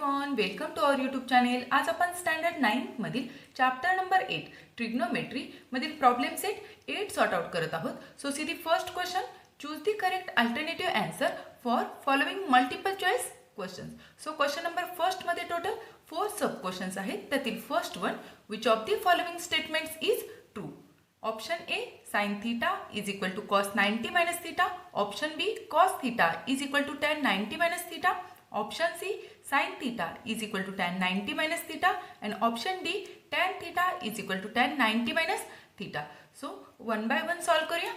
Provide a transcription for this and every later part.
Everyone, welcome to our YouTube channel. आज आपण standard 9 मधील चॅप्टर नंबर 8 ट्रिग्नोमेट्री मधील प्रॉब्लेम सेट 8 सॉर्ट आउट करत आहोत. So see the first question. Choose the correct alternative answer for following multiple choice questions. So question number first मध्ये total 4 sub questions आहेत. त्यातील first one, which of the following statements is true? Option A, sin theta is equal to cos 90 minus theta. Option B, cos theta is equal to tan 90 minus theta. Option C, sin theta is equal to tan 90 minus theta. And option D, tan theta is equal to tan 90 minus theta. So one by one solve करूया.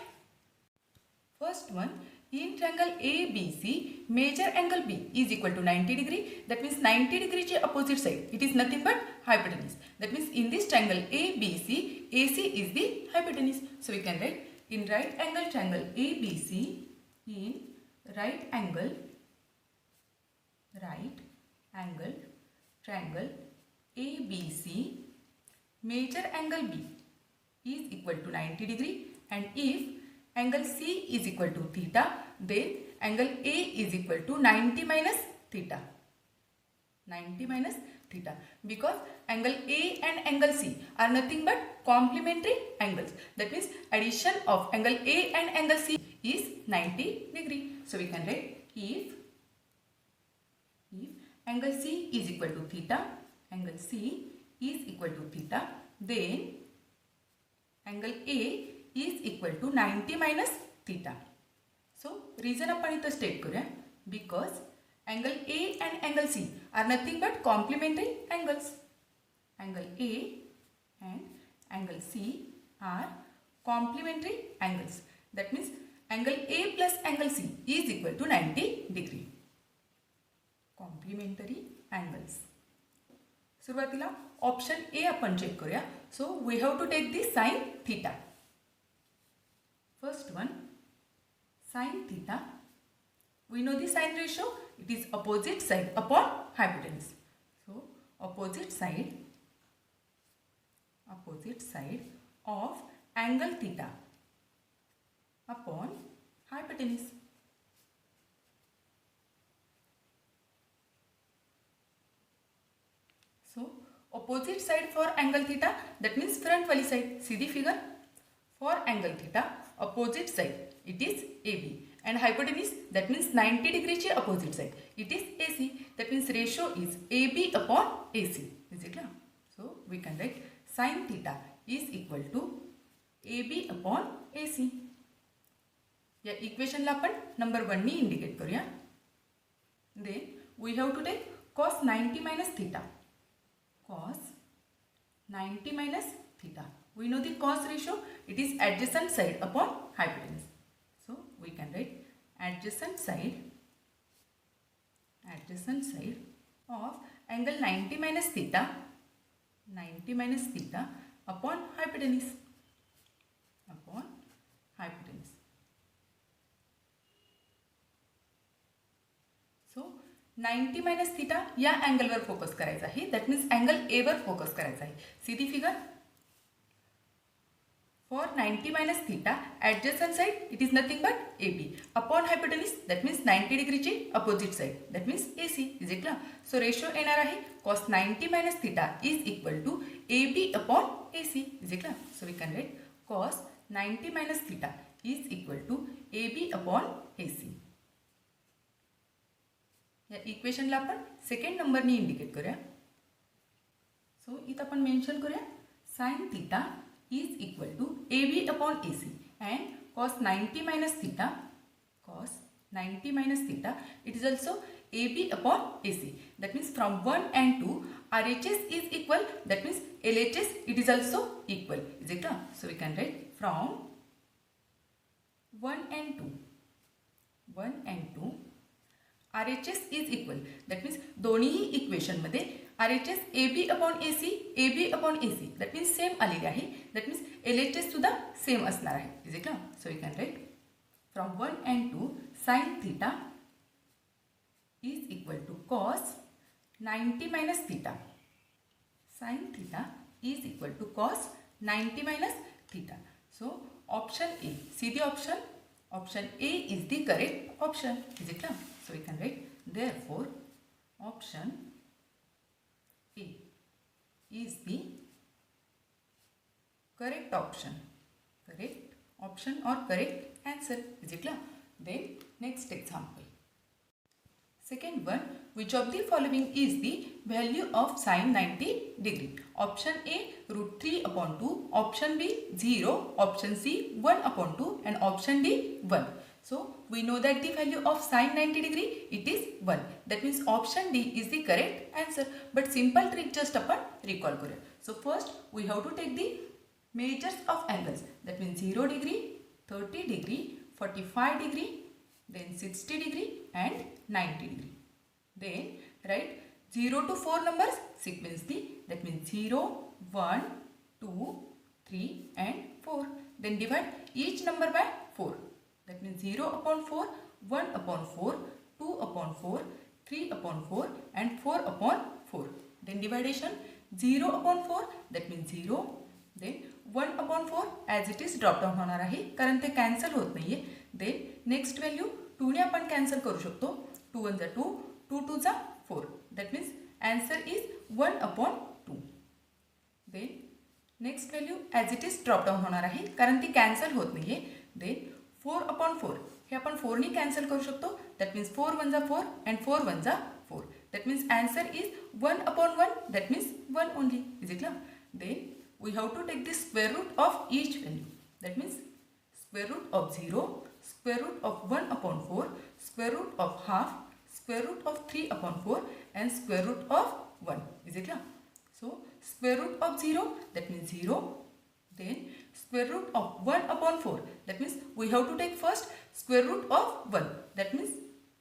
First one, in triangle ABC, major angle B is equal to 90 degree. That means 90 degree ची opposite side. It is nothing but hypotenuse. That means in this triangle ABC, AC is the hypotenuse. So we can write in right angle triangle ABC, in right angle triangle ABC, major angle B is equal to 90 degree. And if angle C is equal to theta, then angle A is equal to 90 minus theta. 90 minus theta, because angle A and angle C are nothing but complementary angles. That means addition of angle A and angle C is 90 degree. So we can write if angle C is equal to theta, angle C is equal to theta, then angle A is equal to 90 minus theta. So reason आपण इथं state करूया, because angle A and angle C are nothing but complementary angles. Angle A and angle C are complementary angles. That means angle A plus angle C is equal to 90 degree. Complementary angles. सुरुवातीला option A आपण check करूया. So we have to take the sin theta. First one, sin theta. We know the sin ratio. It is opposite side upon hypotenuse. So opposite side of angle theta upon hypotenuse. So opposite side for angle theta, that means front wali side. See the figure. For angle theta, opposite side it is AB, and hypotenuse, that means 90 degree ची opposite side it is AC. That means ratio is AB upon AC. Is it clear? So we can write sin theta is equal to AB upon AC. या इक्वेशनला आपण number 1 नी indicate करूया. Then we have to take cos 90 minus theta. Cos 90 minus theta. We know the cos ratio. It is adjacent side upon hypotenuse. So we can write adjacent side of angle 90 minus theta upon hypotenuse. So 90 minus theta या angle वर focus करायचा आहे. That means angle A were focus करायचा आहे. See the figure. For 90 minus theta, adjacent side it is nothing but AB upon hypotenuse, that means 90 degree ची opposite side, that means AC. Is it clear? So ratio येणार आहे cos 90 minus theta is equal to AB upon AC. Is it clear? So we can write cos 90 minus theta is equal to AB upon AC. या इक्वेशनला आपण second नंबरनी indicate करूया. सो इथं आपण mention करूया sin theta is equal to AB upon AC, and cos 90 minus theta it is also AB upon AC. That means from 1 and 2 RHS is equal, that means LHS it is also equal. Is it clear? So we can write from 1 and 2 RHS is equal. That means दोन्ही equation मध्ये RHS AB upon AC, that means same आलेले आहे. that means LHS सुद्धा same असणार आहे. Is it clear? So we can write from 1 and 2 sin theta is equal to cos 90 minus theta. Sin theta is equal to cos 90 minus theta. So option A. See the option. Option A is the correct option. Is it clear? So we can write therefore option A is the correct option. Correct option or correct answer. Is it clear? Then next example. Second one, which of the following is the value of sine 90 degree? Option A root 3 upon 2, option B 0, option C 1 upon 2 and option D 1. So we know that the value of sine 90 degree it is 1. That means option D is the correct answer. But simple trick just upon recall करूया. So first we have to take the measures of angles. That means 0 degree, 30 degree, 45 degree, then 60 degree and 90 degree. Then write 0 to 4 numbers sequence the, that means 0, 1, 2, 3 and 4. Then divide each number by 4. That means 0 upon 4, 1 upon 4, 2 upon 4, 3 upon 4 and 4 upon 4. Then dividation 0 upon 4 that means 0. Then 1 upon 4 as it is drop down होणार आहे कारण ते cancel होत नाहीये. Then next value 2 ने आपण cancel करू शकतो. 2 1 जा 2, 2 2 जा 4. That means answer is 1 upon 2. Then next value as it is drop down होणार आहे कारण ती कॅन्सल होत नाहीये. देन 4 अपॉन 4 हे आपण 4 ने कॅन्सल करू शकतो. दॅट मीन्स 4 1 जा 4 अँड 4 1 जा 4. That means answer is 1 upon 1. That means 1 only. Is it clear? Then we have to take the square root of each value. That means square root of 0, square root of 1 upon 4, square root of half, square root of 3 upon 4 and square root of 1. Is it clear? So square root of 0 that means 0. Then square root of 1 upon 4 that means we have to take first square root of 1. That means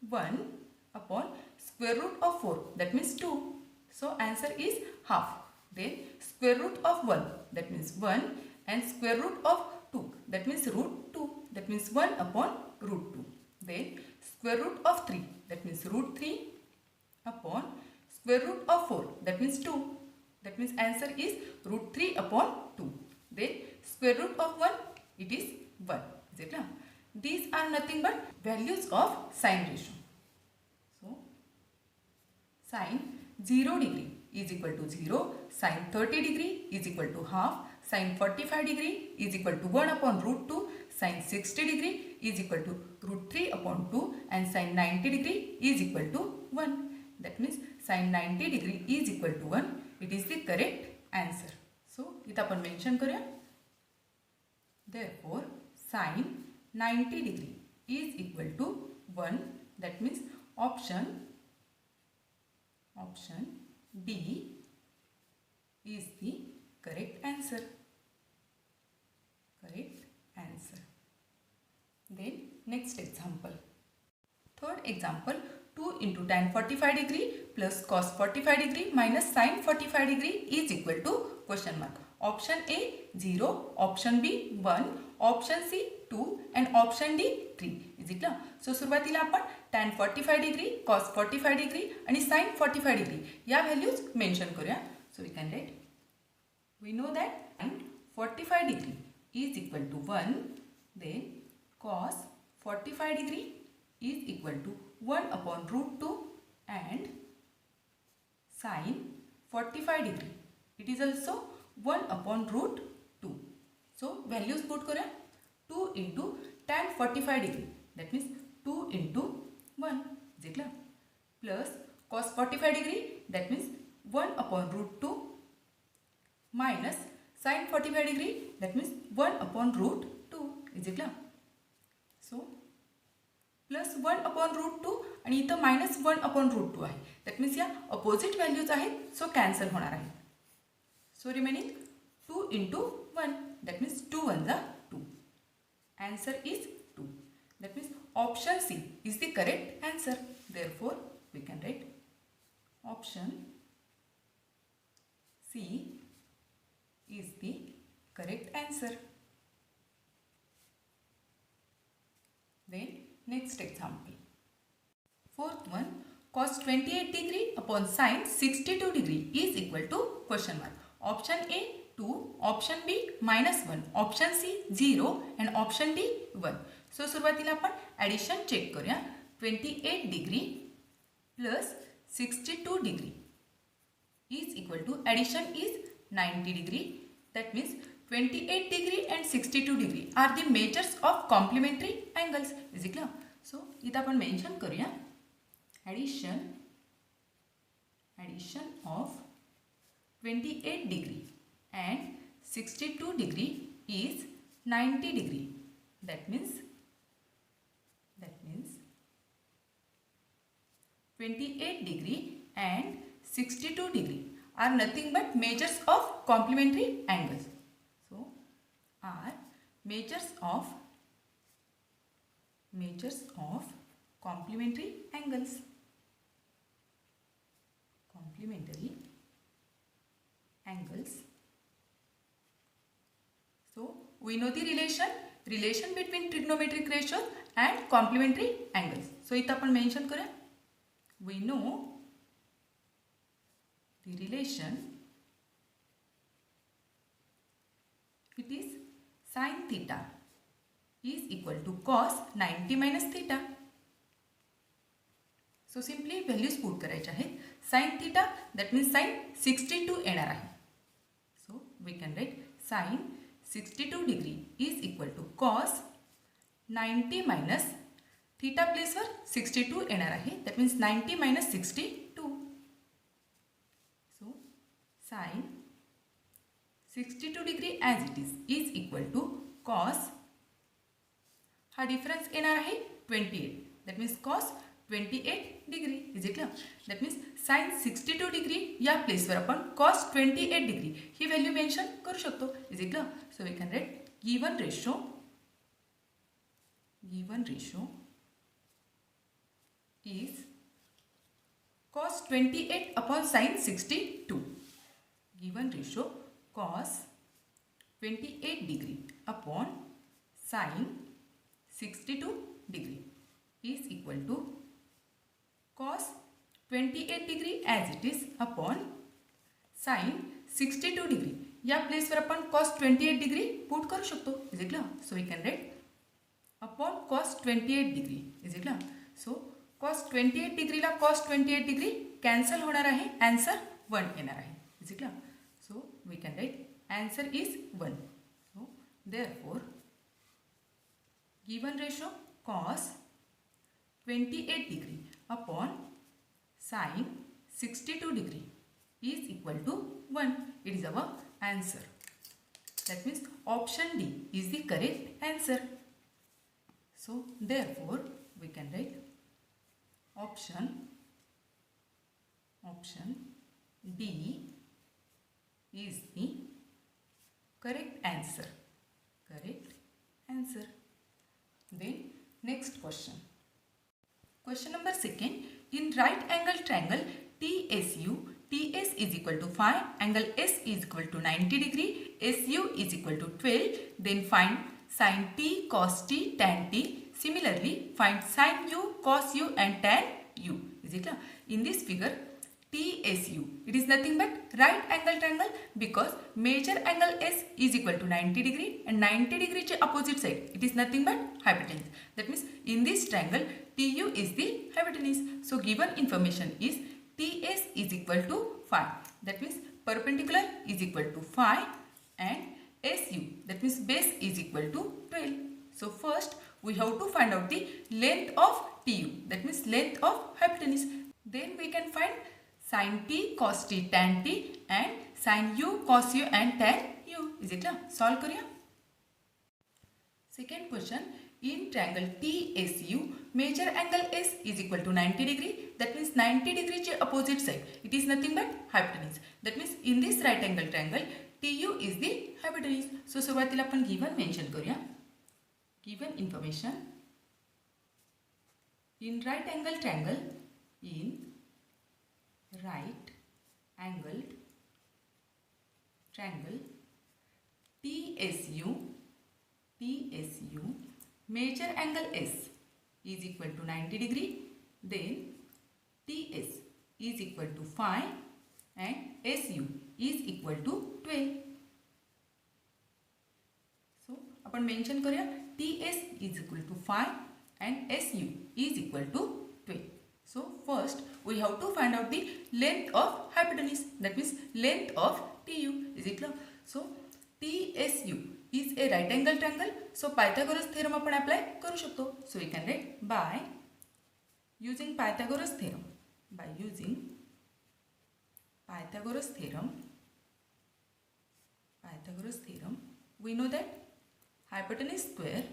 1 upon square root of 4 that means 2. So answer is half. Then square root of 1 that means 1 and square root of 2 that means root 2 that means 1 upon root 2. Then square root of 3 that means root 3 upon square root of 4 that means 2. That means answer is root 3 upon 2. Then square root of 1 it is 1. Is it clear? These are nothing but values of sine ratio. So sine 0 degree is equal to 0, sine 30 degree is equal to half, sine 45 degree is equal to 1 upon root 2, sine 60 degree is equal to root 3 upon 2 and sine 90 degree is equal to 1. That means sine 90 degree is equal to 1. It is the correct answer. So इथं आपण mention करूया. Therefore sine 90 degree is equal to 1. That means option D is the correct answer. Correct answer. Then next example. Third example, 2 into tan 45 degree plus cos 45 degree minus sin 45 degree is equal to question mark. Option A 0, option B 1, option C 2 and option D 3. Is it clear? So सुरुवातीला आपण tan 45 degree, cos 45 degree आणि sin 45 degree या values mention करूया. So we can write. We know that sin 45 degree is equal to 1. Then cos 45 degree is equal to 1 upon root 2 and sin 45 degree. It is also 1 upon root 2. So values put करूया. 2 into tan 45 degree. That means 2 into 1. Is it clear? Plus cos 45 degree. That means 1 upon root 2 minus sin 45 degree. That means 1 upon root 2. Is it clear? So plus 1 upon root 2 आणि इथं minus 1 upon root 2 आहे. That means या opposite values आहेत. So cancel होणार आहे. So remaining 2 into 1 that means 2 1 जा 2. Answer is 2. That means option C is the correct answer. Therefore we can write option C is the correct answer. Then next example. Fourth one, cos 28 degree upon sin 62 degree is equal to question mark. Option A 2, option B -1, option C 0 and option D 1. So सुरुवातीला आपण addition check करूया. 28 degree plus 62 degree is equal to addition is 90 degree. That means 28 degree and 62 degree are the measures of complementary angles. Is it clear? So इथं आपण mention करूया addition of 28 degree and 62 degree is 90 degree. That means 28 degree and 62 degree are nothing but measures of complementary angles. So are measures of complementary angles. So we know the relation between trigonometric ratios and complementary angles. So इथं आपण mention करूया we know the relation, it is sin theta is equal to cos 90 minus theta. So simply values put करायचे आहेत. sin theta that means sin 62 येणार आहे. So we can write sin 62 degree is equal to cos 90 minus theta place वर 62 येणार आहे. That means 90 minus 62. So sin 62 degree as it is equal to cos, हा difference येणार आहे 28. That means cos 28 degree. Is it clear? That means sin 62 degree या प्लेसवर आपण cos 28 degree ही value mention करू शकतो. Is it clear? So we can write given ratio is cos 28 upon sin 62. Given ratio cos 28 degree upon sin 62 degree is equal to cos 28 degree as it is upon sin 62 degree. या प्लेसवर आपण cos 28 degree put करू शकतो. Is it clear? So we can write upon cos 28 degree. Is it clear? So cos 28 degree La cos 28 degree cancel होणार आहे. Answer 1 येणार आहे. Is it clear? So we can write answer is 1. So therefore given ratio cos 28 degree upon sin 62 degree is equal to 1. It is our answer. That means option D is the correct answer. So therefore we can write option D is the correct answer. Then next question. Question number 2. In right angle triangle TSU, TS is equal to 5, angle S is equal to 90 degree, SU is equal to 12. Then find sin T, cos T, tan T. Similarly, find sin U, cos U and tan U. Is it clear? In this figure, TSU, it is nothing but right angle triangle because major angle S is equal to 90 degree and 90 degree चे opposite side, it is nothing but hypotenuse. That means in this triangle, TU is the hypotenuse. So given information is TS is equal to 5. That means perpendicular is equal to 5 and SU, that means base is equal to 12. So first we have to find out the length of TU, that means length of hypotenuse. Then we can find sin T, cos T, tan T and sin U, cos U and tan U. Is it clear? Solve करूया. Second question. In triangle TSU, major angle S is equal to 90 degree. That means 90 degree चे opposite side, it is nothing but hypotenuse. That means in this right angle triangle, TU is the hypotenuse. So सुरुवातीला आपण given mention करूया. Given information. In right angle triangle, TSU, major angle S is equal to 90 degree. Then TS is equal to 5 and SU is equal to 12. So आपण mention करूया TS is equal to 5 and SU is equal to 12. So first we have to find out the length of hypotenuse, that means length of TU is equal. So TSU is a right angle triangle. So Pythagoras theorem आपण apply करू शकतो. So we can write by using Pythagoras theorem. By using Pythagoras theorem, we know that hypotenuse square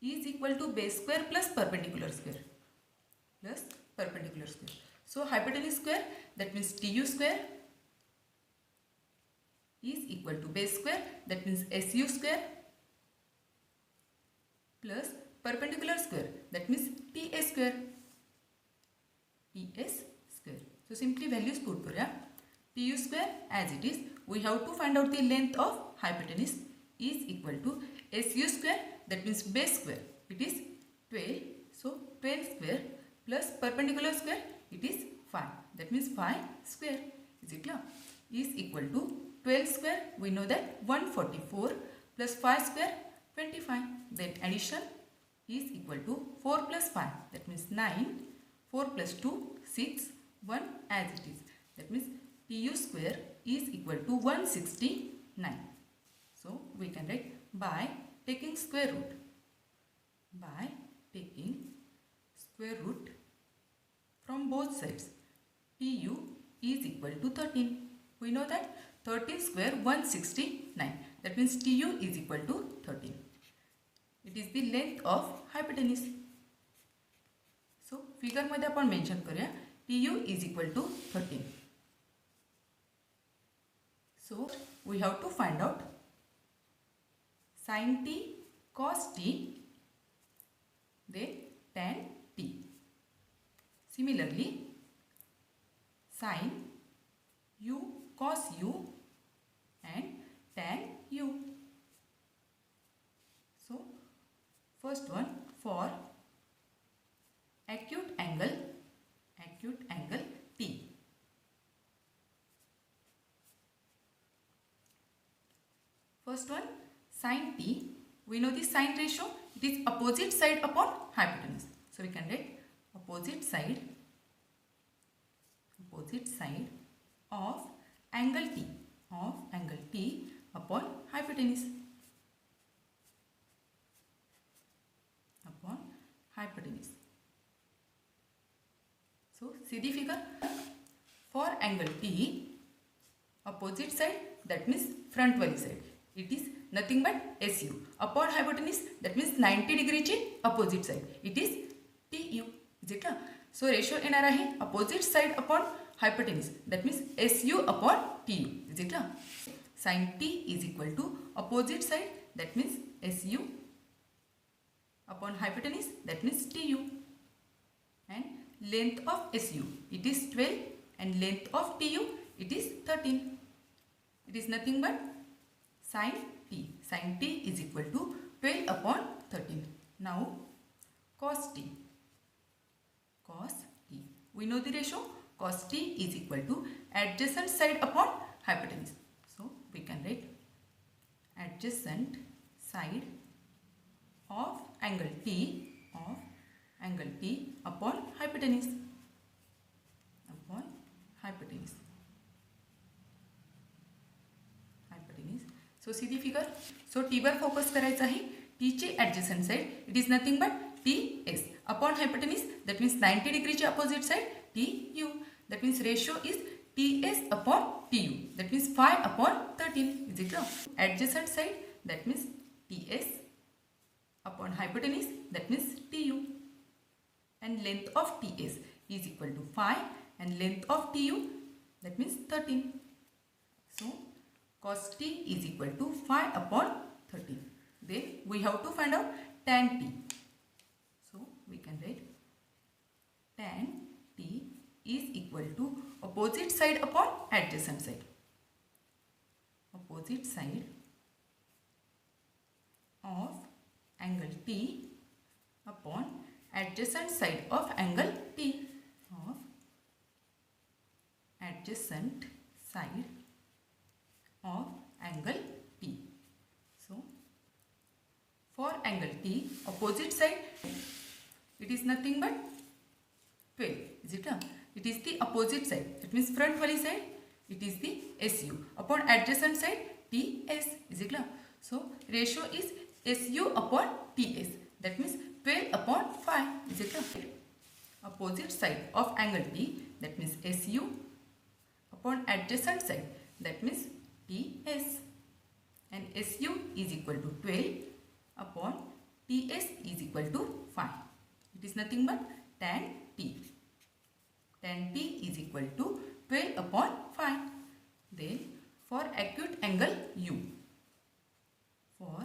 is equal to base square plus perpendicular square. So hypotenuse square, that means TU square, is equal to base square, that means SU square, plus perpendicular square, that means TS square. So simply values put करूया. TU square as it is, we have to find out the length of hypotenuse is equal to SU square, that means base square, it is 12. So 12 square plus perpendicular square, it is 5, that means 5 square is equal to 12 square. We know that 144 plus 5 square 25. Then addition is equal to 4 plus 5, that means 9. 4 plus 2 6, 1 as it is, that means TU square is equal to 169. So we can write by taking square root. From both sides, TU is equal to 13. We know that 13 square 169, that means TU is equal to 13. It is the length of hypotenuse. So figure मध्ये आपण mention करूया TU is equal to 13. So we have to find out sin t, cos t, then tan t. Similarly, sin u, cos u, and tan u. So first one, for acute angle T. First one, sin T. We know the sine ratio. It is opposite side upon hypotenuse. So we can write opposite side of angle T upon hypotenuse. So see the figure. For angle T, opposite side, that means front wali side, it is nothing but SU. Upon hypotenuse, that means 90 degree ची opposite side, it is TU. Is it clear? So ratio येणार आहे opposite side upon hypotenuse, that means SU upon TU. Is it clear? Sin T is equal to opposite side, that means SU upon hypotenuse, that means TU. And length of SU, it is 12, and length of TU, it is 13. It is nothing but sin T. Sin T is equal to 12 upon 13. Now cos T. We know the ratio. Cos T is equal to adjacent side upon hypotenuse. So we can write adjacent side of angle T upon hypotenuse. So see the figure. So T were focus करायचं आहे. T चे adjacent side, it is nothing but TS upon hypotenuse, that means 90 degree चे opposite side TU. That means ratio is TS upon TU. That means 5 upon 13. Is it clear? Adjacent side, that means TS upon hypotenuse, that means TU. And length of TS is equal to 5, and length of TU, that means 13. So cos T is equal to 5 upon 13. Then we have to find out tan T. So we can write tan T is equal to opposite side upon adjacent side. Opposite side of angle T upon adjacent side of angle T. Adjacent side of angle T. So for angle T, opposite side, it is nothing but 12. Is it? It is the opposite side. That means front wali side. It is the SU. Upon adjacent side, TS. Is it? So ratio is SU upon TS. That means 12 upon 5. Is it? Opposite side of angle T. That means SU upon adjacent side. That means TS. And SU is equal to 12 upon TS is equal to 5. It is nothing but tan T. Tan T is equal to 12 upon 5. Then for acute angle U. For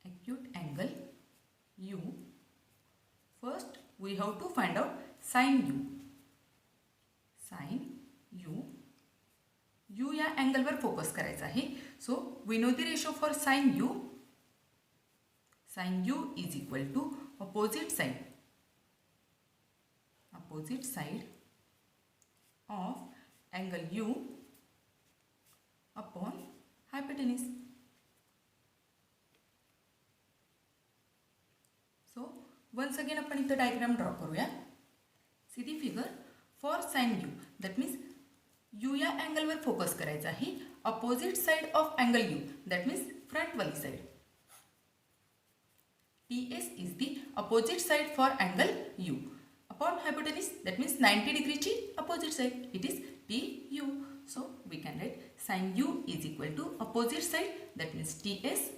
acute angle U, first we have to find out sin U. Sin U. U या angle वर focus करायचा आहे. So we know the ratio for sin U. Sin U is equal to opposite side. Opposite side of angle U upon hypotenuse. So once again आपण इथं diagram draw करूया. See the figure for sin U. That means U या angle वर focus करायचा आहे. Opposite side of angle U. That means front वाली side. TS is the opposite side for angle U. Upon hypotenuse, that means 90 degree ची opposite side. It is TU. So we can write sin U is equal to opposite side. That means TS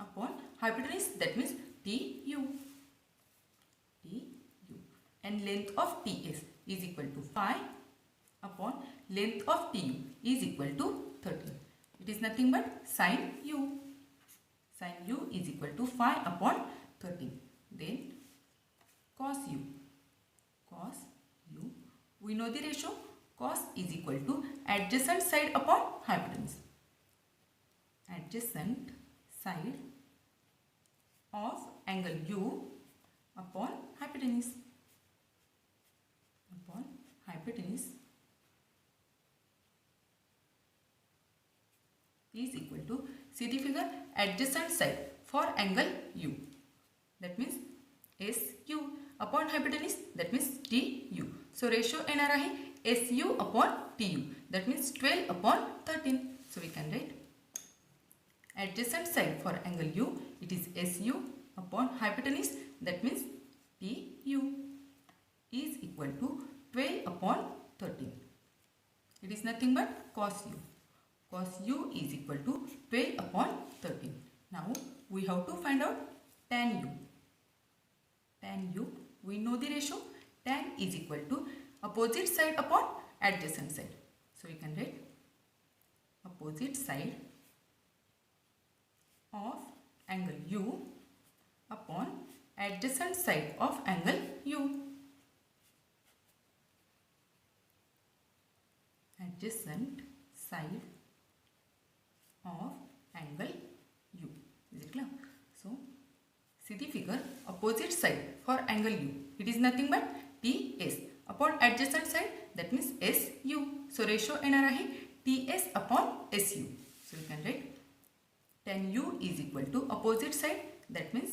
upon hypotenuse. That means TU. TU. And length of TS is equal to 5 upon length of TU is equal to 13. It is nothing but sin U. Sin U is equal to 5 upon 13. Then cos U. Cos U. We know the ratio. Cos is equal to adjacent side upon hypotenuse. Adjacent side of angle U upon hypotenuse. Upon hypotenuse is equal to, see the figure, adjacent side for angle U. That means SU upon hypotenuse. That means TU. So ratio येणार आहे SU upon TU. That means 12 upon 13. So we can write adjacent side for angle U. It is SU upon hypotenuse. That means TU is equal to 12 upon 13. It is nothing but cos U. Cos U is equal to 12 upon 13. Now we have to find out tan U. Tan U, we know the ratio. Tan is equal to opposite side upon adjacent side. So we can write opposite side of angle U upon adjacent side of angle U. Adjacent side of angle U. Is it clear? So see the figure, opposite side for angle U. It is nothing but TS upon adjacent side. That means SU. So ratio येणार आहे TS upon SU. So we can write tan U is equal to opposite side. That means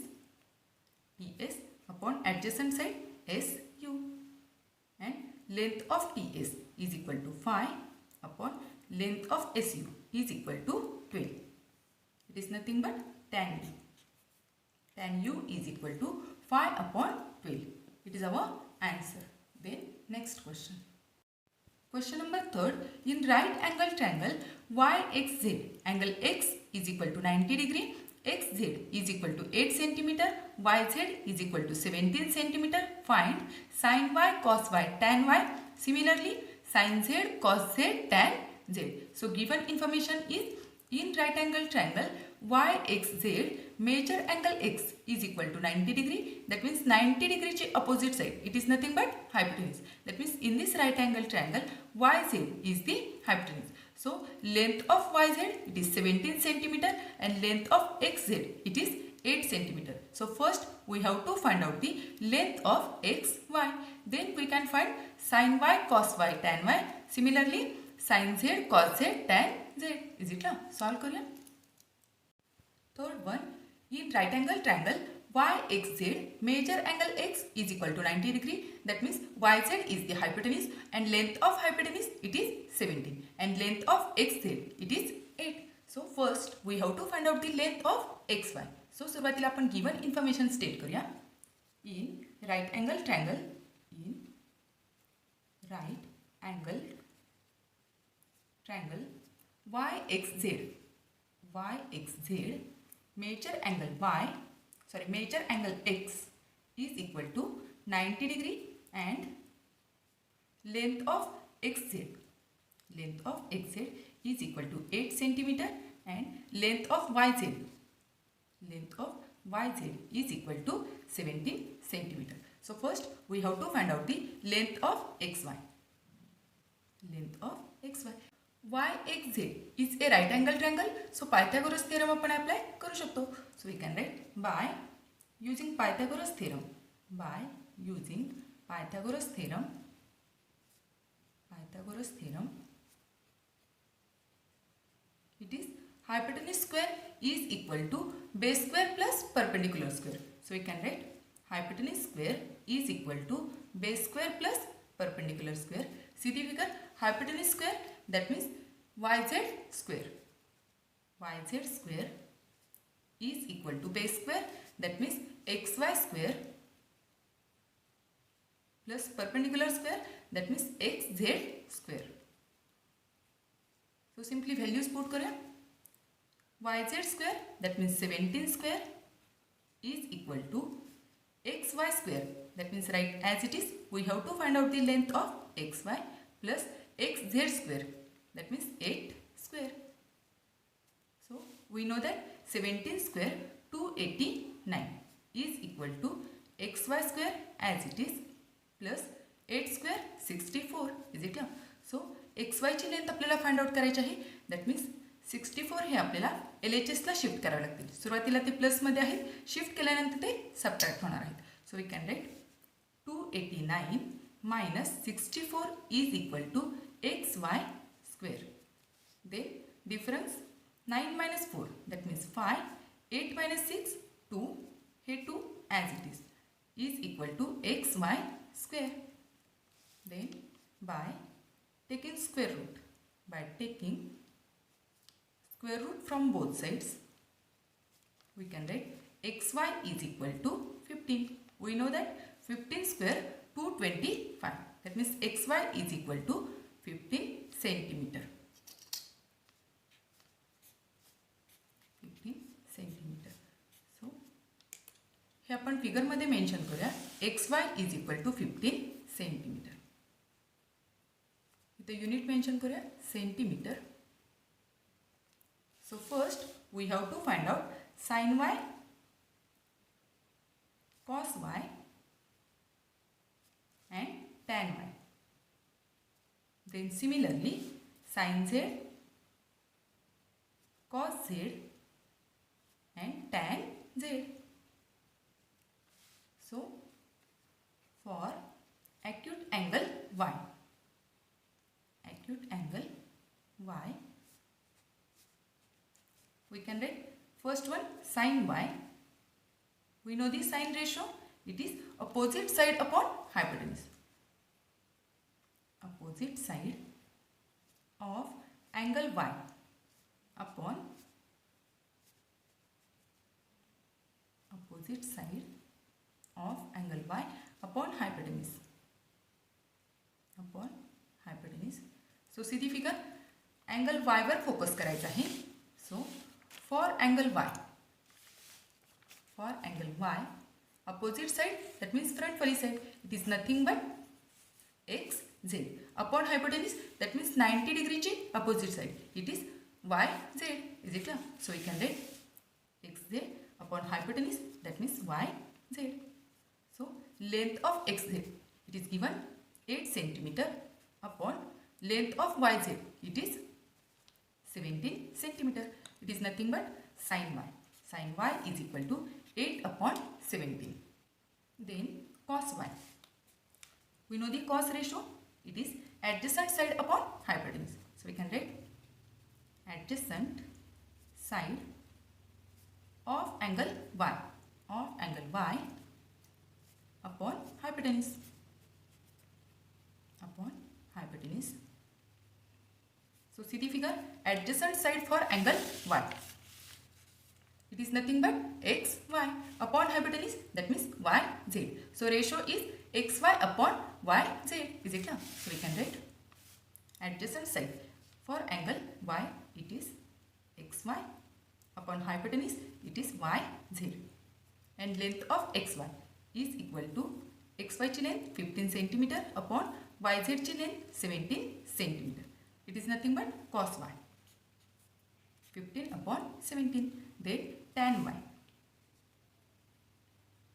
TS upon adjacent side SU. And length of TS is equal to 5 upon length of SU is equal to 12. It is nothing but tan U. Tan U is equal to 5 upon 12. It is our answer. Then next question. Question number 3rd. In right angle triangle YXZ, angle X is equal to 90 degree, XZ is equal to 8 centimeter, YZ is equal to 17 centimeter. Find sin Y, cos Y, tan Y. Similarly, sin Z, cos Z, tan Z. So given information is in right angle triangle YXZ, measure angle X is equal to 90 degree. That means 90 degree ची opposite side. It is nothing but hypotenuse. That means in this right angle triangle YZ is the hypotenuse. So length of YZ it is 17 centimeter and length of XZ it is 8 centimeter. So first we have to find out the length of XY. Then we can find sin Y, cos Y, tan Y. Similarly sin Z, cos Z, tan Z. Is it clear? Solve करूया. Third one, in right angle triangle YXZ, major angle X is equal to 90 degree. That means YZ is the hypotenuse and length of hypotenuse it is 17 and length of XZ it is 8. So first we have to find out the length of XY. So सुरुवातीला आपण given information state करूया. In right angle triangle, in right angle triangle YXZ, major angle X is equal to 90 degree and length of XZ is equal to 8 centimeter and length of YZ is equal to 17 centimeter. So first we have to find out the length of XY. YXZ is a right angle triangle. So Pythagoras theorem आपण apply करू शकतो. So we can write by using Pythagoras theorem. It is hypotenuse square is equal to base square plus perpendicular square. So we can write hypotenuse square is equal to base square plus perpendicular square. See the figure, hypotenuse square, that means YZ square is equal to base square, that means XY square plus perpendicular square, that means XZ square. So simply values put करें. YZ square, that means 17 square is equal to XY square, that means right as it is we have to find out the length of XY plus XZ square, that means 8 square. So we know that 17 square 289 is equal to XY square as it is plus 8 square 64. Is it clear? So XY ची length आपल्याला find out करायची आहे. That means 64 हे आपल्याला LHSला shift करावे लागतील. सुरुवातीला ते प्लसमध्ये आहेत, शिफ्ट केल्यानंतर ते सबट्रॅक्ट होणार आहेत. So we can write 289 minus 64 is equal to XY square. Then difference 9 minus 4, that means 5. 8 minus 6 2. Here 2 as it is equal to XY square. Then by taking square root, from both sides, we can write XY is equal to 15. We know that 15 square 225. That means XY is equal to 15 centimeter. 15 centimeter. So हे आपण figure मध्ये mention करूया. XY is equal to 15 centimeter. इथे unit mention करूया centimetre. So first we have to find out sin y, cos y and tan y. Then similarly sin z, cos z and tan z. So for acute angle y, we can write first one sin y. We know the sin ratio, it is opposite side upon hypotenuse. Opposite side of angle y upon opposite side of angle y upon hypotenuse. So see the figure, angle y were focus करायचा आहे. So for angle y, opposite side, that means front वाली side, it is nothing but xz upon hypotenuse, that means 90 degree ची opposite side, it is yz. Is it clear? So we can write xz upon hypotenuse, that means yz. So length of xz, it is given 8 centimeter upon length of yz, it is 17 centimeter. It is nothing but sin y. Sin y is equal to 8 upon 17. Then cos y. We know the cos ratio. It is adjacent side upon hypotenuse. So we can write adjacent side of angle y. angle y upon hypotenuse. Upon hypotenuse. So see the figure, adjacent side for angle y. It is nothing but x, y upon hypotenuse, that means y, z. So ratio is x, y upon y, z. Is it clear? So we can write adjacent side for angle y, it is x, y upon hypotenuse, it is y, z. And length of x, y is equal to x, y ची length 15 cm upon y, z ची length 17 cm. It is nothing but cos y. 15 upon 17. Then tan y.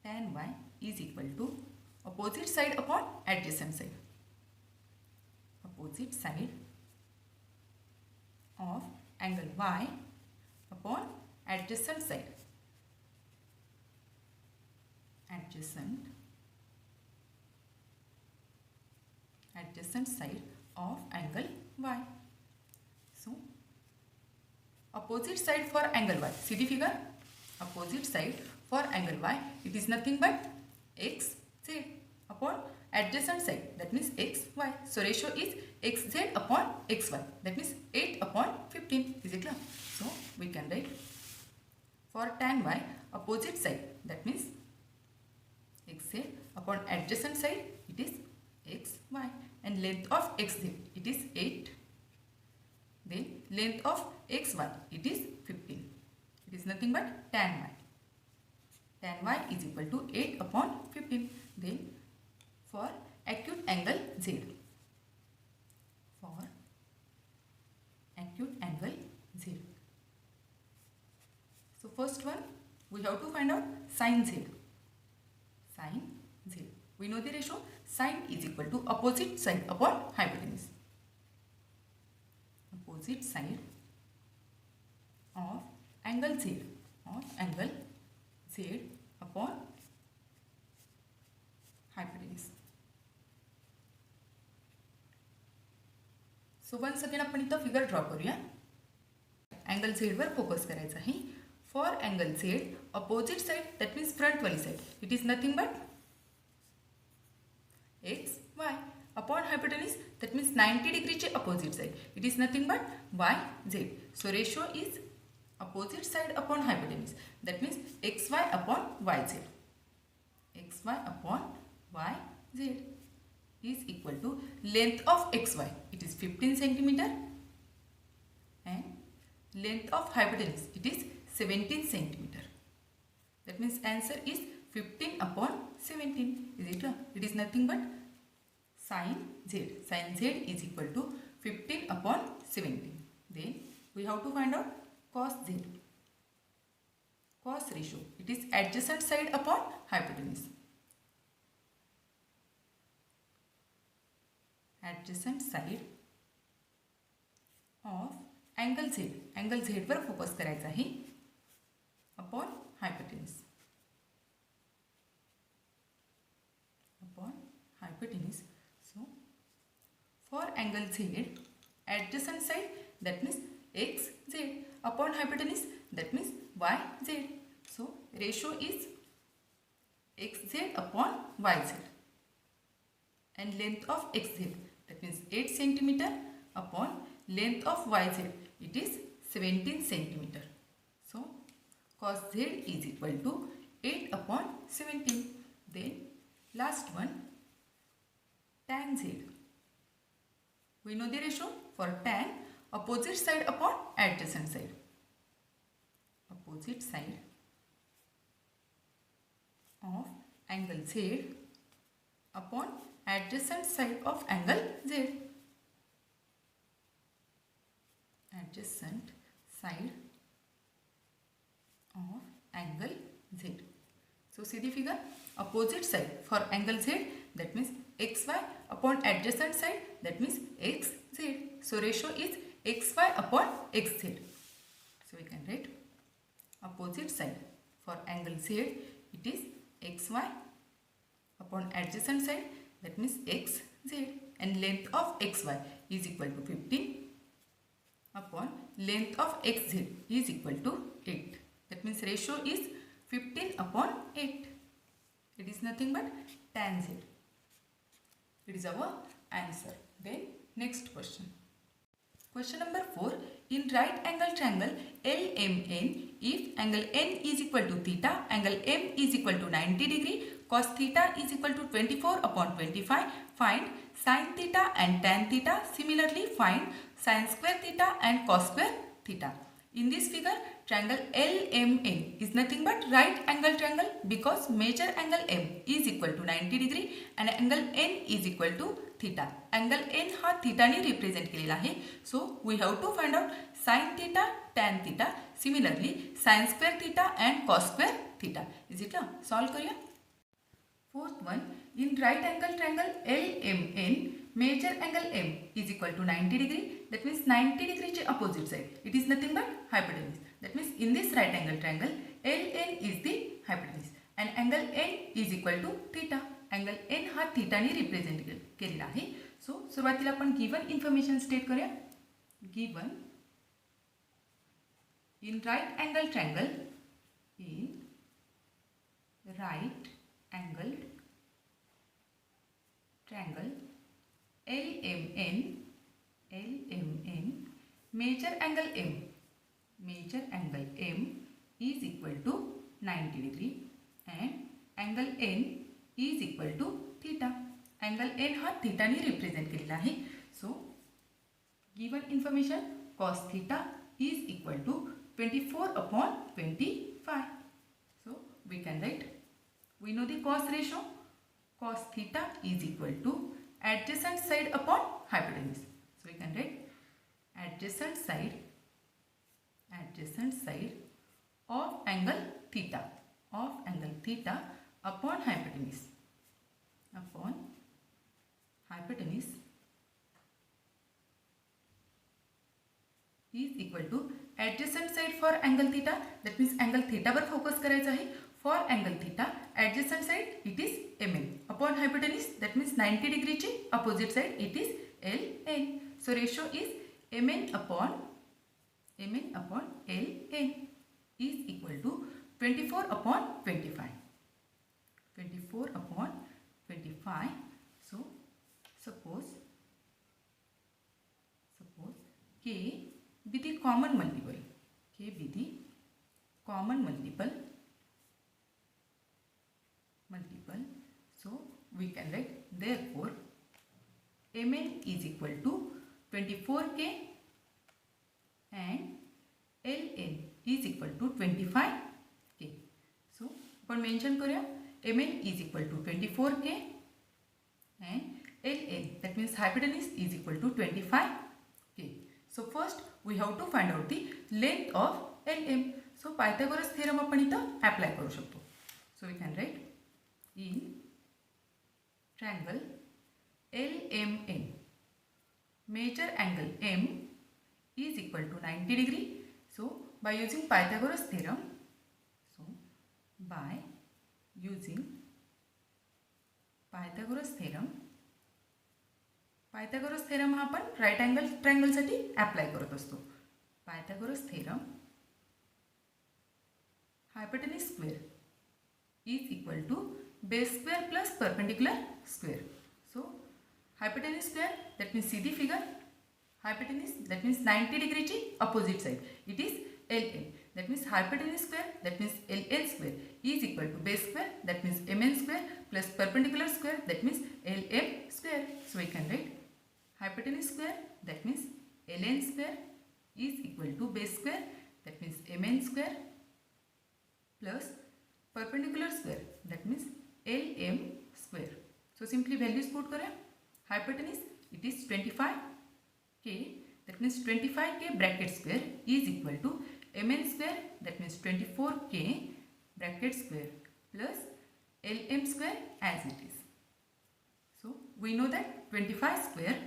Tan y is equal to opposite side upon adjacent side. Opposite side of angle y upon adjacent side. Adjacent side of angle y. So opposite side for angle y. See the figure? Opposite side for angle y, it is nothing but x, z upon adjacent side, that means x, y. So ratio is x, z upon x, y, that means 8 upon 15. Is it clear? So we can write for tan y, opposite side, that means x, z upon adjacent side, it is x, y. And length of x, z, it is 8. Then length of x, y, it is 15. It is nothing but tan y. Tan y is equal to 8 upon 15. Then for acute angle z. For acute angle z. So first one, we have to find out sin z. Sin z. We know the ratio. Sin is equal to opposite side upon hypotenuse. Opposite side of angle z. Of angle z upon hypotenuse. So once again आपण इथं figure draw करूया. Angle Z वर focus करायचा आहे. For angle Z opposite side, that means front वाली side, it is nothing but x, y upon hypotenuse, that means 90 degree चे opposite side, it is nothing but y, z. So ratio is opposite side upon hypotenuse, that means x, y upon y, z. X, y upon y, z is equal to length of x, y, it is 15 centimeter, and length of hypotenuse, it is 17 centimeter. That means answer is 15 upon 17. Is it clear? It is nothing but sin z. Sin z is equal to 15 upon 17. Then we have to find out cos z. Cos ratio, it is adjacent side upon hypotenuse. Adjacent side of angle z. Angle z were focus करायचा आहे upon hypotenuse. Upon hypotenuse. So for angle z, adjacent side, that means x, z upon hypotenuse, that means y, z. So ratio is x, z upon y, z. And length of x, z, that means 8 centimeter upon length of y, z, it is 17 centimeter. So cos z is equal to 8 upon 17. Then last one, tan z. We know the ratio for tan, opposite side upon adjacent side. Opposite side of angle z upon adjacent side of angle z. Adjacent side of angle z. So see the figure, opposite side for angle z, that means xy upon adjacent side, that means xz. So ratio is xy upon xz. So we can write opposite side for angle z, it is xy upon adjacent side, that means xz, and length of xy is equal to 15 upon length of xz is equal to 8. That means ratio is 15/8. It is nothing but tan z. It is our answer. Then next question. Question number 4. In right angle triangle LMN, if angle N is equal to theta, angle M is equal to 90 degree, cos theta is equal to 24/25, find sin theta and tan theta. Similarly, find sin square theta and cos square theta. In this figure, triangle LMN is nothing but right angle triangle because major angle M is equal to 90 degree and angle N is equal to theta. Angle N हा theta ने represent केलेला आहे. So we have to find out sin theta, tan theta. Similarly, sin square theta and cos square theta. Is it clear? Solve करूया. Fourth one, in right angle triangle LMN, major angle M is equal to 90 degree. That means 90 degree चे opposite side. It is nothing but hypotenuse. That means in this right angle triangle, LN is the hypotenuse and angle N is equal to theta. Angle N हा theta ने represent केलेला आहे. So सुरुवातीला आपण given information state करूया. Given in right angle triangle, in right angled triangle LMN, major angle M is equal to 90 degree and angle N is equal to theta. Angle N हा theta ने represent केलेला आहे. So given information cos theta is equal to 24/25. So we can write, we know the cos ratio. Cos theta is equal to adjacent side upon hypotenuse. So we can write adjacent side of angle theta upon hypotenuse is equal to adjacent side for angle theta. That means angle theta were focus करायचा आहे. For angle theta, adjacent side it is Mn upon hypotenuse. That means 90 degree ची opposite side it is Ln. So ratio is Mn upon Ln is equal to 24/25. 24/25. So suppose K be the common multiple. So we can write, therefore Mn is equal to 24K and Ln is equal to 25K. So आपण mention करूया Mn is equal to 24K and Ln, that means hypotenuse, is equal to 25K. So first we have to find out the length of Lm. So Pythagoras theorem आपण इथं apply करू शकतो. So we can write, in triangle LMN, major angle M is equal to 90 degree. So by using Pythagoras theorem, Pythagoras theorem हा आपण right angle triangle साठी apply करत असतो. Pythagoras theorem, hypotenuse square is equal to base square plus perpendicular square. So hypotenuse square, that means see the figure, hypotenuse, that means 90 degree ची opposite side it is Ln. That means hypotenuse square, that means Ln square, is equal to base square, that means Mn square, plus perpendicular square, that means Lm square. So we can write hypotenuse square, that means Ln square, is equal to base square, that means Mn square, plus perpendicular square, that means Lm square. So simply values put करें. Hypotenuse it is 25K, that means 25K bracket square is equal to Mn square, that means 24K bracket square, plus Lm square as it is. So we know that 25 square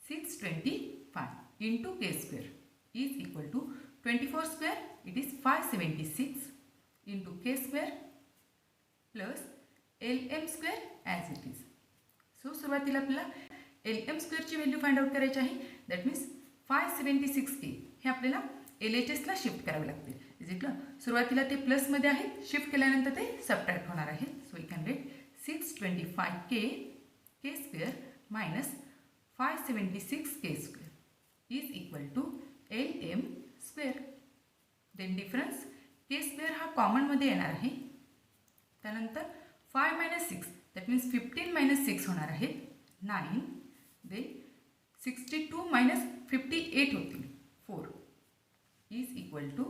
625 into K square is equal to 24 square, it is 576 into K square plus Lm square as it is. So सुरुवातीला आपल्याला Lm square ची value find out करायची आहे. That means 576K हे आपल्याला LHS ला shift करावे लागतील. Equal सुरुवातीला ते प्लसमध्ये आहेत, शिफ्ट केल्यानंतर ते सबट्रॅक्ट होणार आहेत. So we can write 625k k square minus 576k square is equal to LM square. Then difference K square हा कॉमनमध्ये येणार आहे. त्यानंतर 5 मायनस 6 दॅट मीन्स 15 मायनस 6 होणार आहेत 9. देन 62 मायनस 58 होतील 4 is equal to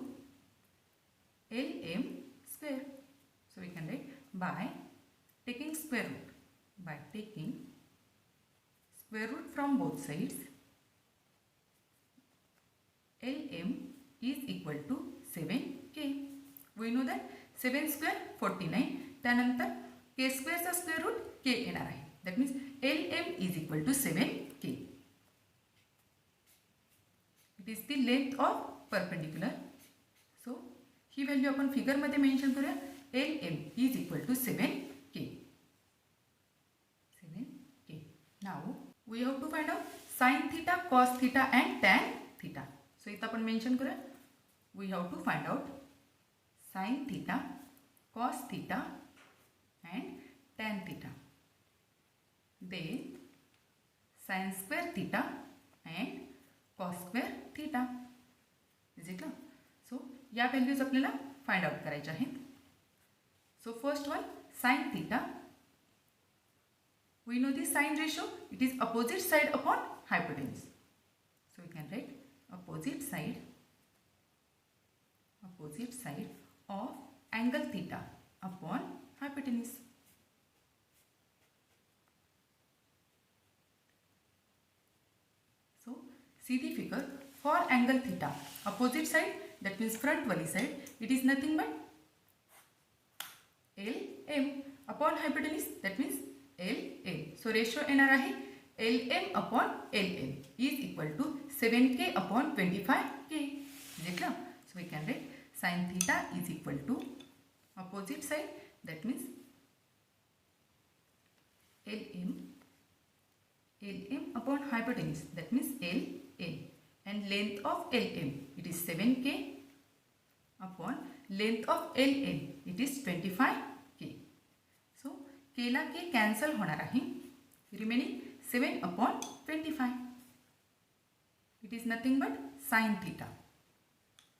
LM square. So we can write by taking square root. By taking square root from both sides, LM is equal to 7k. We know that 7 square 49. त्यानंतर k square चा square root k येणार आहे. That means LM is equal to 7k. It is the length of perpendicular. So ही value आपण फिगरमध्ये mention करूया. LM is equal to 7k. 7k. Now we have to find out sine theta, cos theta and tan theta. So इथं आपण mention करूया. We have to find out sine theta, cos theta and tan theta. Then sine square theta and cos square theta. Is it so या values आपल्याला find out करायच्या आहेत. So first one sine theta. We know the sine ratio. It is opposite side upon hypotenuse. So we can write opposite side of angle theta upon hypotenuse. So see the figure for angle theta. Opposite side, that means front wali side, it is nothing but LM upon hypotenuse, that means LL. So ratio येणार आहे LM upon LL is equal to 7k upon 25k. Is it clear? So we can write sin theta is equal to opposite side, that means LM upon hypotenuse, that means LL, and length of LM it is 7k upon length of LL it is 25k. So k ला k cancel होणार आहे. Remaining 7 upon 25. It is nothing but sin theta.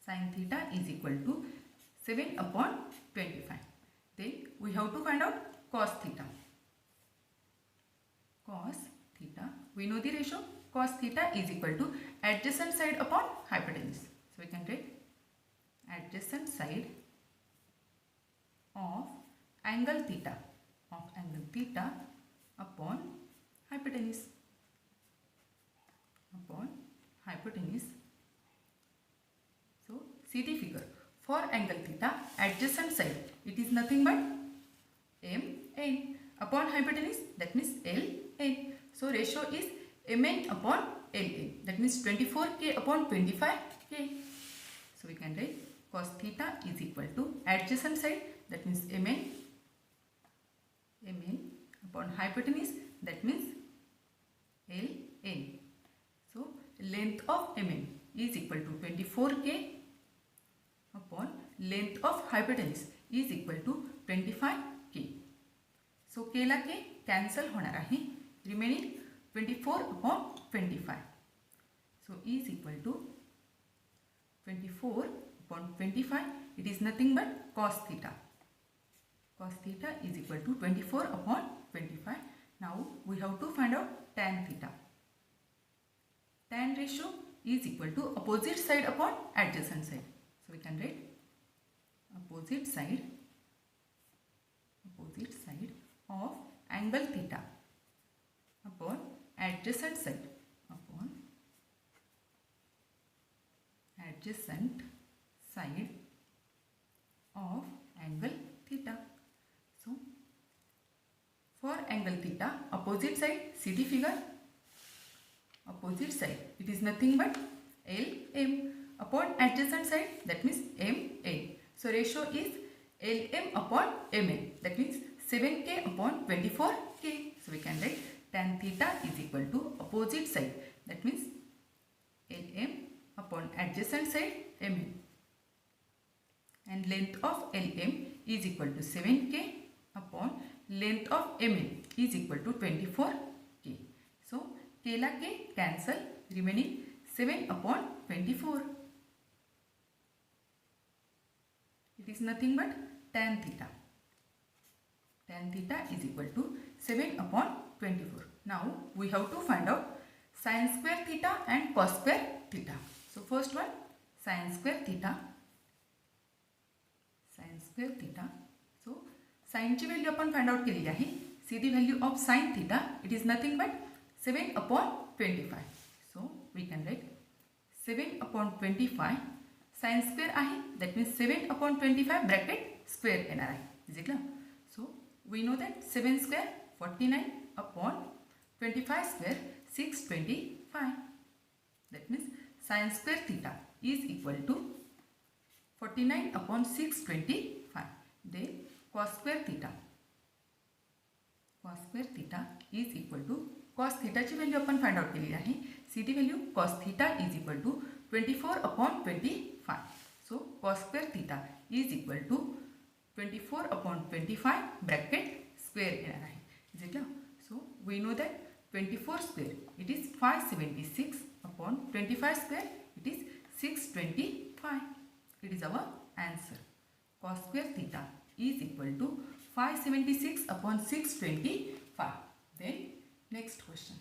Sin theta is equal to 7 upon 25. Then we have to find out cos theta. Cos theta, we know the ratio. Cos theta is equal to adjacent side upon hypotenuse. So we can write adjacent side of angle theta upon hypotenuse. So see the figure. For angle theta, adjacent side it is nothing but MN upon hypotenuse, that means LN. So ratio is Mn upon Ln, that means 24k upon 25k. So we can write cos theta is equal to adjacent side, that means Mn upon hypotenuse, that means Ln. So length of Mn is equal to 24k upon length of hypotenuse is equal to 25k. So k ला k cancel होणार आहे. Remaining 24 upon 25. So is equal to 24 upon 25. It is nothing but cos theta. Cos theta is equal to 24 upon 25. Now we have to find out tan theta. Tan ratio is equal to opposite side upon adjacent side. So we can write opposite side of angle theta upon adjacent side of angle theta. So for angle theta, opposite side, see the figure. Opposite side it is nothing but LM upon adjacent side, that means MN. So ratio is LM upon MN, that means 7k upon 24k. So we can write tan theta is equal to opposite side, that means LM upon adjacent side MN. and length of LM is equal to 7K upon length of ML is equal to 24K. So K ला K cancel, remaining 7 upon 24. It is nothing but tan theta. Tan theta is equal to 7 upon 24. Now we have to find out sin square theta and cos square theta. So first one, sin square theta. Sin square theta. So sin ची value आपण find out केलेली आहे. See the value of sin theta. It is nothing but 7 upon 25. So we can write 7 upon 25 sin square आहे. That means 7 upon 25 bracket square येणार आहे. is it clear? So we know that 7 square 49 upon 25 square 625. That means sin square theta is equal to 49 upon 625. Then cos square theta. Cos square theta is equal to cos theta ची value आपण find out केलेली आहे. See the value cos theta is equal to 24 upon 25. So cos square theta is equal to 24 upon 25 bracket square येणार आहे. Is it clear? So we know that 24 square it is 576 upon 25 square it is 625. It is our answer. Cos square theta is equal to 576 upon 625. Then next question.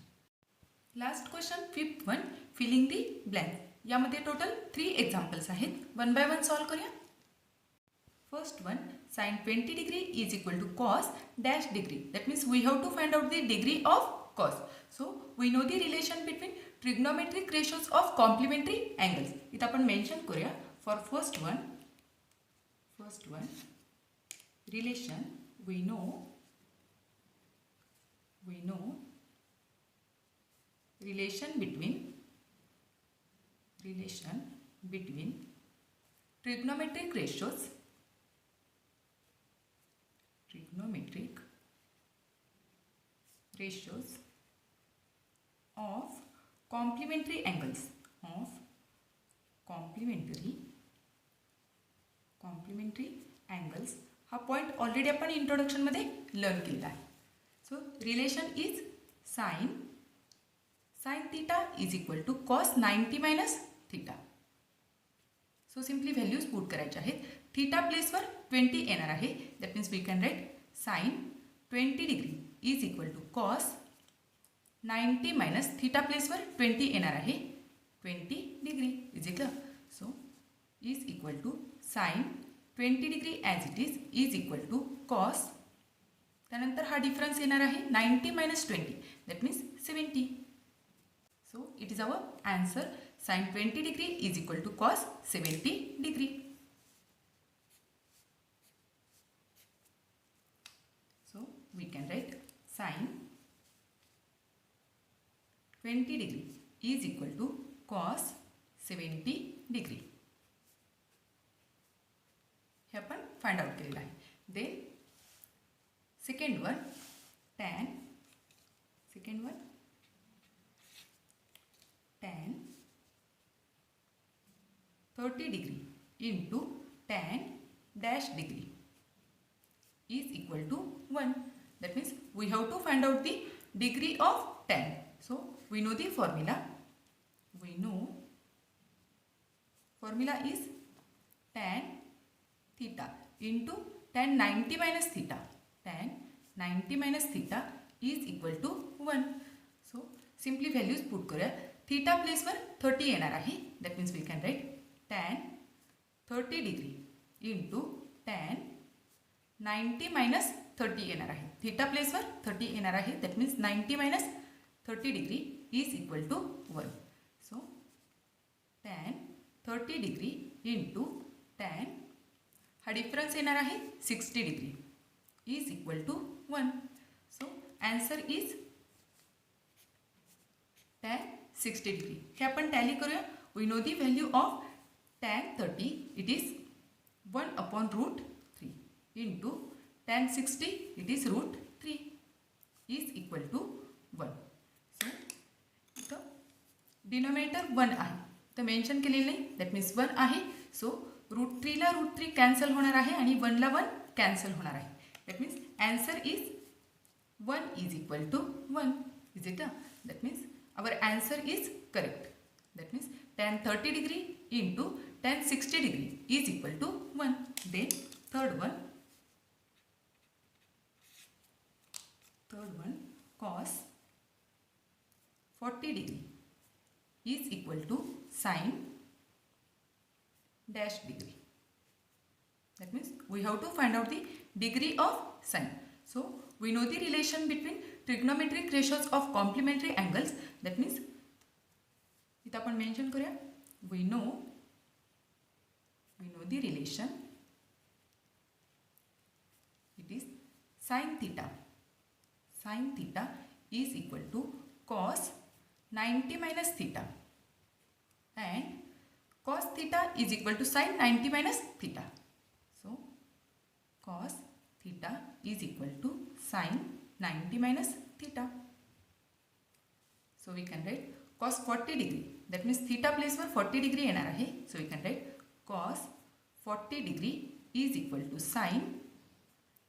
Last question, fifth one, filling the blank. यामध्ये total 3 examples आहेत. One by one solve करूया. First one, sin 20 degree is equal to cos dash degree. That means we have to find out the degree of cos. So we know the relation between trigonometric ratios of complementary angles. इथं आपण mention करूया. For first one relation we know relation between trigonometric ratios of complementary angles हा point already आपण introduction मध्ये learn केला आहे. So relation is sin theta is equal to cos 90 minus theta. So simply values put करायच्या आहेत. Theta प्लेसवर 20 येणार आहे. That means we can write sin 20 degree is equal to cos 90 minus theta प्लेसवर 20 येणार आहे 20 degree. Is it clear? So is equal to sin 20 degree as it is equal to cos. त्यानंतर हा डिफरन्स येणार आहे 90 minus 20 that means 70. So it is our answer. sin 20 degree is equal to cos 70 degree. So we can write sin 20 degree is equal to cos 70 degree. हे आपण find out केलेलं आहे. Then second one tan 30 degree into tan dash degree is equal to 1. That means we have to find out the degree of tan. So we know the formula. Formula is tan theta into tan 90 minus theta. Tan 90 minus theta is equal to 1. So simply values put करूया. Theta प्लेसवर 30 येणार आहे. That means we can write tan 30 degree into tan 90 minus 30 येणार आहे. Theta प्लेसवर 30 येणार आहे. That means 90 minus 30 degree is equal to 1. So tan 30 degree into tan हा difference येणार आहे 60 degree is equal to 1. So answer is tan 60 degree. हे आपण tally करूया. We know the value of tan 30 it is 1 upon root 3 into tan 60 it is root 3 is equal to 1. So the denominator 1 आहे तर mention केलेलं नाही. That means 1 आहे. सो √3 ला √3 cancel होणार आहे आणि 1 ला 1 कॅन्सल होणार आहे. That means answer is 1 is equal to 1. Is it? That means our answer is correct. That means tan 30 degree into tan 60 degree is equal to 1. Then third one cos 40 degree is equal to sin dash degree. That means we have to find out the degree of sin. So we know the relation between trigonometric ratios of complementary angles. That means इथं आपण mention करूया. we know the relation. It is sin theta is equal to cos 90 minus theta and cos theta is equal to sin 90 minus theta. So cos theta is equal to sin 90 minus theta. So we can write cos 40 degree. That means theta place were 40 degree येणार आहे. So we can write cos 40 degree is equal to sin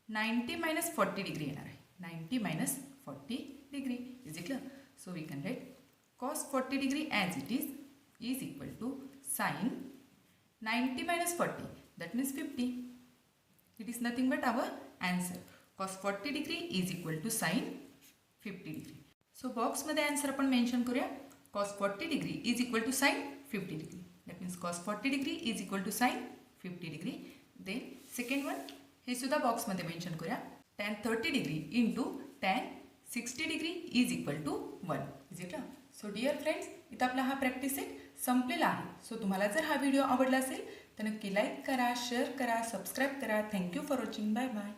90 minus 40 degree येणार आहे. 90 minus 40 degree. Is it clear? So we can write cos 40 degree as it is equal to sin 90 minus 40. That means 50. It is nothing but our answer. Cos 40 degree is equal to sin 50 degree. So box मध्ये answer आपण mention करूया. cos 40 degree is equal to sin 50 degree. That means cos 40 degree is equal to sin 50 degree. Then second one हे सुद्धा box मध्ये mention करूया. tan 30 degree into tan 60 degree is equal to 1. Is it? So dear friends, इथं आपला हा practice set संपलेला आहे. सो तुम्हाला जर हा व्हिडिओ आवडला असेल तर नक्की लाईक करा, शेअर करा, सबस्क्राईब करा. Thank you for watching. Bye bye.